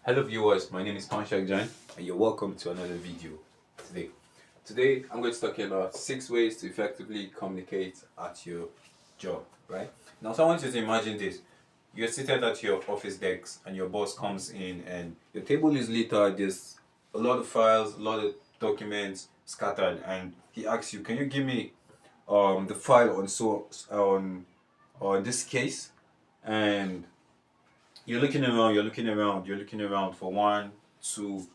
Hello viewers, my name is Panshak Jain and you're welcome to another video today. Today I'm going to talk about 6 ways to effectively communicate at your job, right? Now so I want you to imagine this. You're seated at your office desk and your boss comes in and your table is littered, there's a lot of files, a lot of documents scattered, and he asks you, can you give me the file on this case? And you're looking around for 1, 2,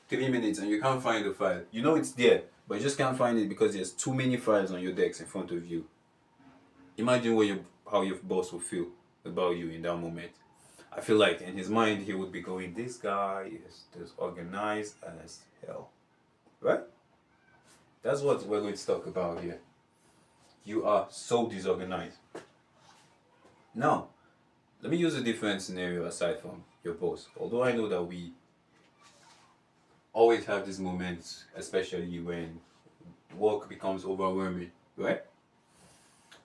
3 minutes and you can't find the file. You know it's there, but you just can't find it because there's too many files on your desk in front of you. Imagine how your boss will feel about you in that moment. I feel like in his mind he would be going, this guy is disorganized as hell. Right? That's what we're going to talk about here. You are so disorganized. Now, let me use a different scenario aside from your boss. Although I know that we always have these moments, especially when work becomes overwhelming, right?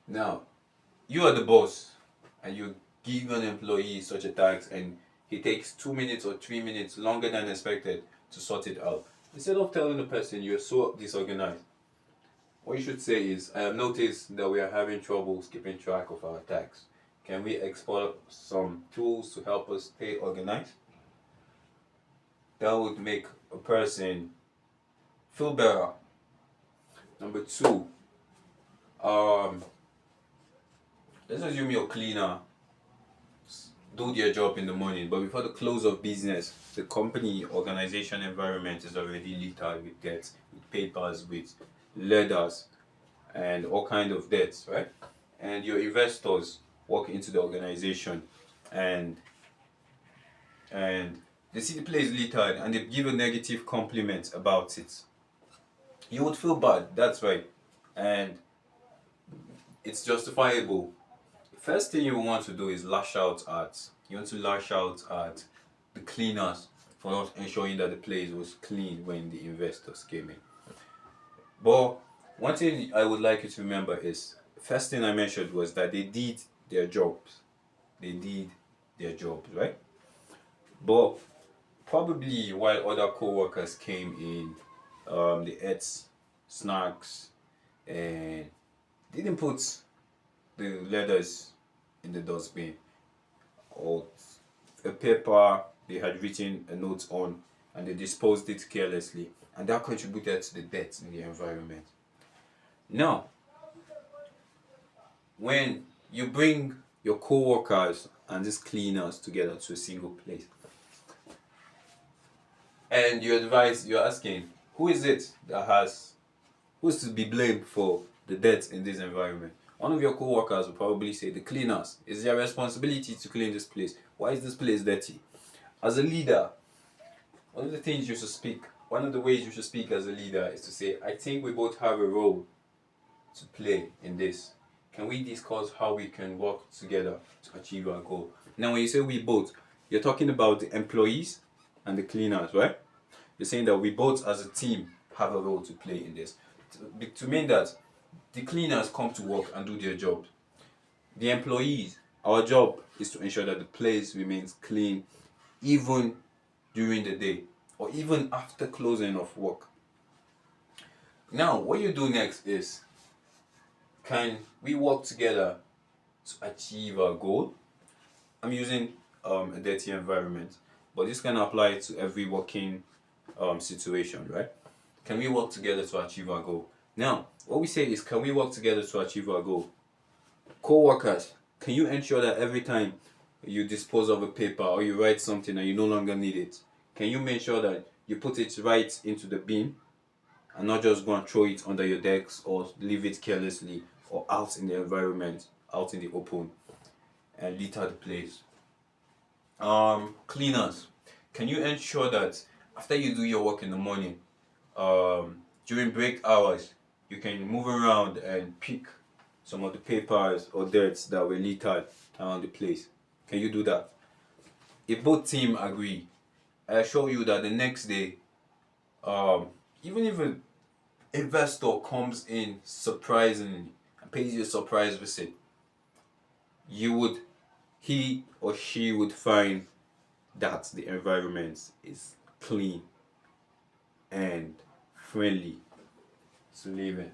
Now, you are the boss and you give an employee such a task and he takes 2 minutes or 3 minutes longer than expected to sort it out. Instead of telling the person you're so disorganized, what you should say is, I have noticed that we are having trouble keeping track of our tasks. Can we explore some tools to help us stay organized? That would make a person feel better. Number two, let's assume your cleaner do their job in the morning, but before the close of business, the company organization environment is already littered with debts, with papers, with letters, and all kind of debts, right? And your investors walk into the organization and and they see the place littered and they give a negative compliment about it. You would feel bad, that's right. And it's justifiable. First thing you want to do is lash out at the cleaners for not ensuring that the place was clean when the investors came in. But one thing I would like you to remember is first thing I mentioned was that they did their jobs. They did their jobs, right? But probably while other co-workers came in, they ate snacks and didn't put the letters in the dustbin, or a paper they had written a note on and they disposed it carelessly, and that contributed to the death in the environment. Now, when you bring your co-workers and these cleaners together to a single place, and you're asking, who is it that has who's to be blamed for the death in this environment? One of your co-workers will probably say, the cleaners. It's their responsibility to clean this place. Why is this place dirty? As a leader, one of the ways you should speak as a leader is to say, I think we both have a role to play in this. Can we discuss how we can work together to achieve our goal? Now, when you say we both, you're talking about the employees and the cleaners, right? You're saying that we both as a team have a role to play in this. To mean that the cleaners come to work and do their job. The employees, our job is to ensure that the place remains clean even during the day or even after closing of work. Now, what you do next is, can we work together to achieve our goal? I'm using a dirty environment, but this can apply to every working situation, right? Can we work together to achieve our goal? Now, what we say is, can we work together to achieve our goal? Co-workers, can you ensure that every time you dispose of a paper or you write something and you no longer need it, can you make sure that you put it right into the bin and not just go and throw it under your desk or leave it carelessly or out in the environment, out in the open, and litter the place? Cleaners, can you ensure that after you do your work in the morning, during break hours, you can move around and pick some of the papers or dirts that were littered around the place? Can you do that? If both team agree, I assure you that the next day, even if an investor comes in surprisingly and pays you a surprise visit, you would he or she would find that the environment is clean and friendly to live in.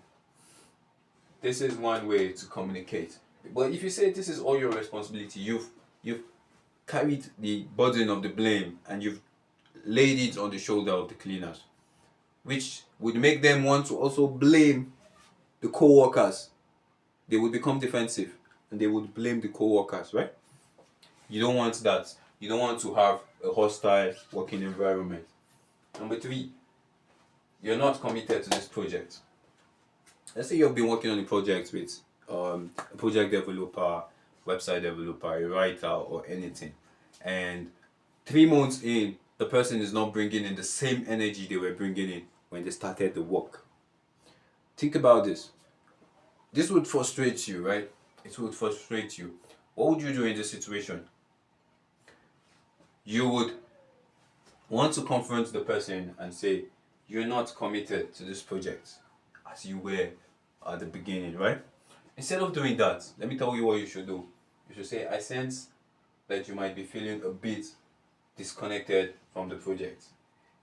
This is one way to communicate. But if you say this is all your responsibility, you've carried the burden of the blame and you've laid it on the shoulder of the cleaners, which would make them want to also blame the co-workers. They would become defensive and they would blame the co-workers, right? You don't want that. You don't want to have a hostile working environment. Number three, you're not committed to this project. Let's say you've been working on a project with a project developer, website developer, a writer, or anything, and 3 months in, the person is not bringing in the same energy they were bringing in when they started the work. Think about this. This would frustrate you, right? It would frustrate you. What would you do in this situation? You would want to confront the person and say, you're not committed to this project as you were at the beginning, right? Instead of doing that, let me tell you what you should do. You should say, I sense that you might be feeling a bit disconnected from the project.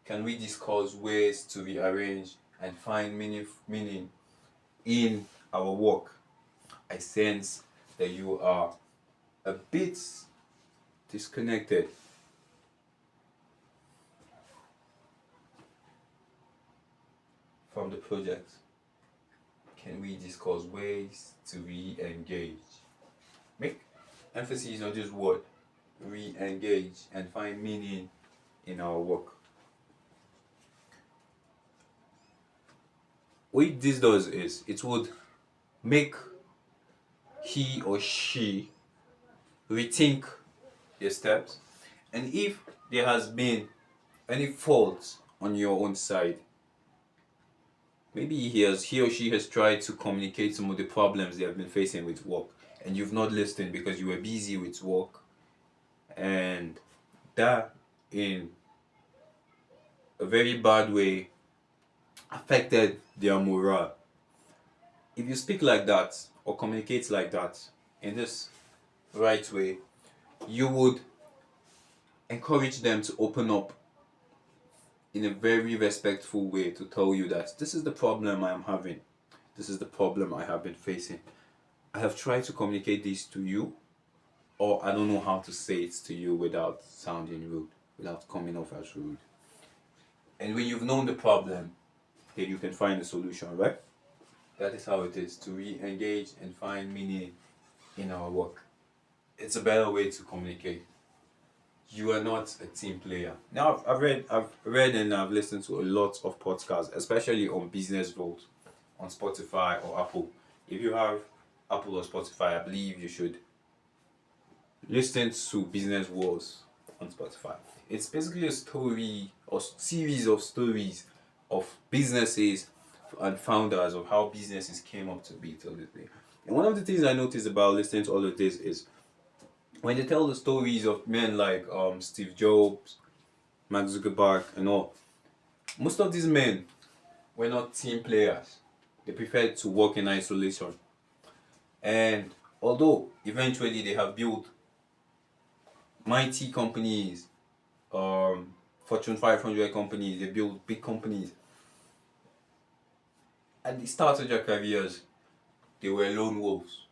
Can we discuss ways to rearrange and find meaning in our work? I sense that you are a bit disconnected from the project. Can we discuss ways to re-engage? Make emphasis on this word, re-engage, and find meaning in our work. What this does is it would make he or she rethink their steps, and if there has been any fault on your own side, maybe he or she has tried to communicate some of the problems they have been facing with work, and you've not listened because you were busy with work, and that in a very bad way affected their morale. If you speak like that or communicate like that in this right way, you would encourage them to open up in a very respectful way to tell you that this is the problem I am having. This is the problem I have been facing. I have tried to communicate this to you, or I don't know how to say it to you without sounding rude, without coming off as rude. And when you've known the problem, then you can find a solution, right? That is how it is to re-engage and find meaning in our work. It's a better way to communicate. You are not a team player. Now I've read and I've listened to a lot of podcasts, especially on Business Vault, on Spotify or Apple. If you have Apple or Spotify, I believe you should listen to Business Wars on Spotify. It's basically a story or series of stories of businesses and founders of how businesses came up to be till this day. And one of the things I noticed about listening to all of this is when they tell the stories of men like Steve Jobs, Mark Zuckerberg, and all, most of these men were not team players. They preferred to work in isolation. And although eventually they have built mighty companies, Fortune 500 companies, they built big companies. At the start of their careers, they were lone wolves,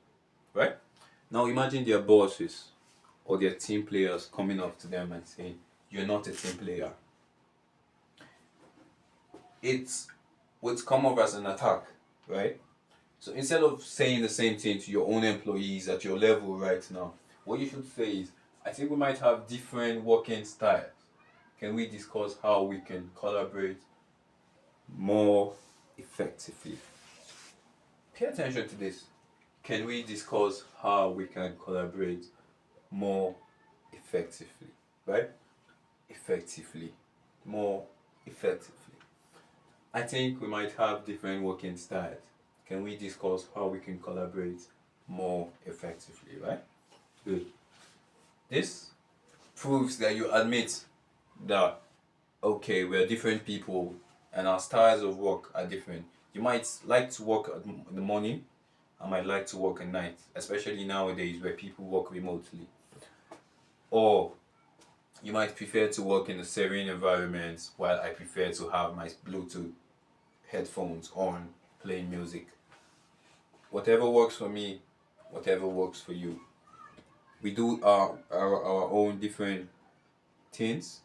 right? Now imagine their bosses or their team players coming up to them and saying, you're not a team player. It would come off as an attack, right? So instead of saying the same thing to your own employees at your level right now, what you should say is, I think we might have different working styles. Can we discuss how we can collaborate more effectively? Pay attention to this. Can we discuss how we can collaborate more effectively? Right? Effectively. More effectively. I think we might have different working styles. Can we discuss how we can collaborate more effectively? Right? Good. This proves that you admit that, okay, we're different people and our styles of work are different. You might like to work in the morning, I might like to work at night, especially nowadays where people work remotely. Or You might prefer to work in a serene environment, while I prefer to have my Bluetooth headphones on, playing music. Whatever works for me, whatever works for you. We do our own different things,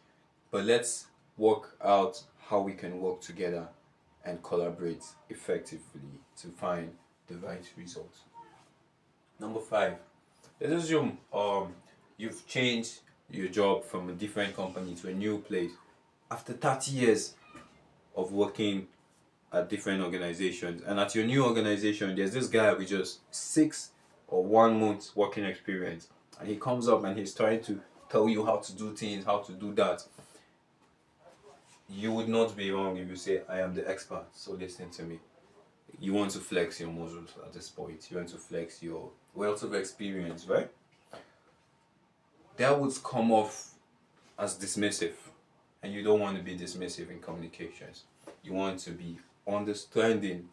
but let's work out how we can work together and collaborate effectively to find the right result. Number five, let's assume you've changed your job from a different company to a new place after 30 years of working at different organizations, and at your new organization there's this guy with just 6 or 1 month working experience, and he comes up and he's trying to tell you how to do things, how to do that. You would not be wrong if you say, I am the expert, so listen to me. You want to flex your muscles at this point, you want to flex your wealth of experience, right? That would come off as dismissive, and you don't want to be dismissive in communications. You want to be understanding.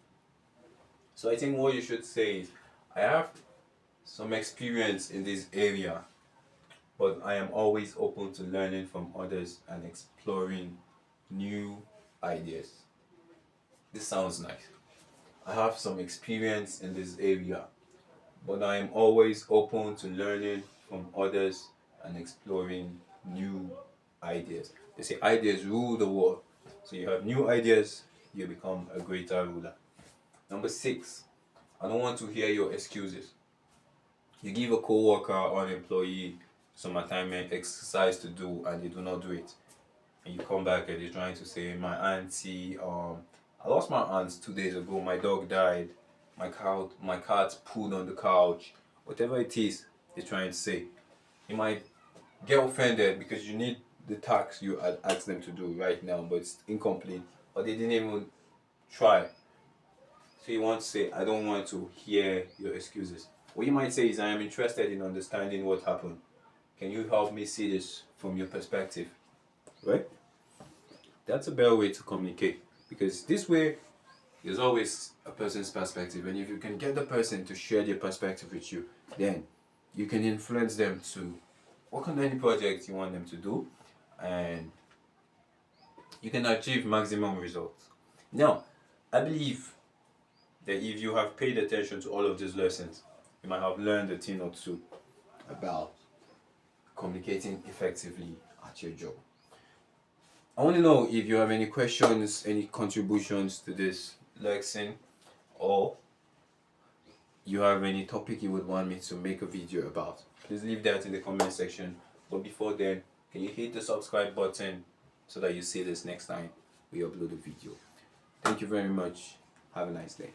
So I think what you should say is, I have some experience in this area, but I am always open to learning from others and exploring new ideas. This sounds nice. I have some experience in this area, but I am always open to learning from others and exploring new ideas. They say ideas rule the world. So you have new ideas, you become a greater ruler. Number six, I don't want to hear your excuses. You give a co-worker or an employee some assignment exercise to do and they do not do it. And you come back and you're trying to say, my auntie, I lost my aunt 2 days ago, my dog died, my cat pooed on the couch, whatever it is they're trying to say. You might get offended because you need the task you had asked them to do right now, but it's incomplete, or they didn't even try. So you want to say, I don't want to hear your excuses. What you might say is, I am interested in understanding what happened. Can you help me see this from your perspective? Right? That's a better way to communicate, because this way there's always a person's perspective, and if you can get the person to share their perspective with you, then you can influence them to work on any project you want them to do, and you can achieve maximum results. Now, I believe that if you have paid attention to all of these lessons, you might have learned a thing or two about communicating effectively at your job. I want to know if you have any questions, any contributions to this lesson, or you have any topic you would want me to make a video about. Please leave that in the comment section. But before then, can you hit the subscribe button so that you see this next time we upload a video. Thank you very much. Have a nice day.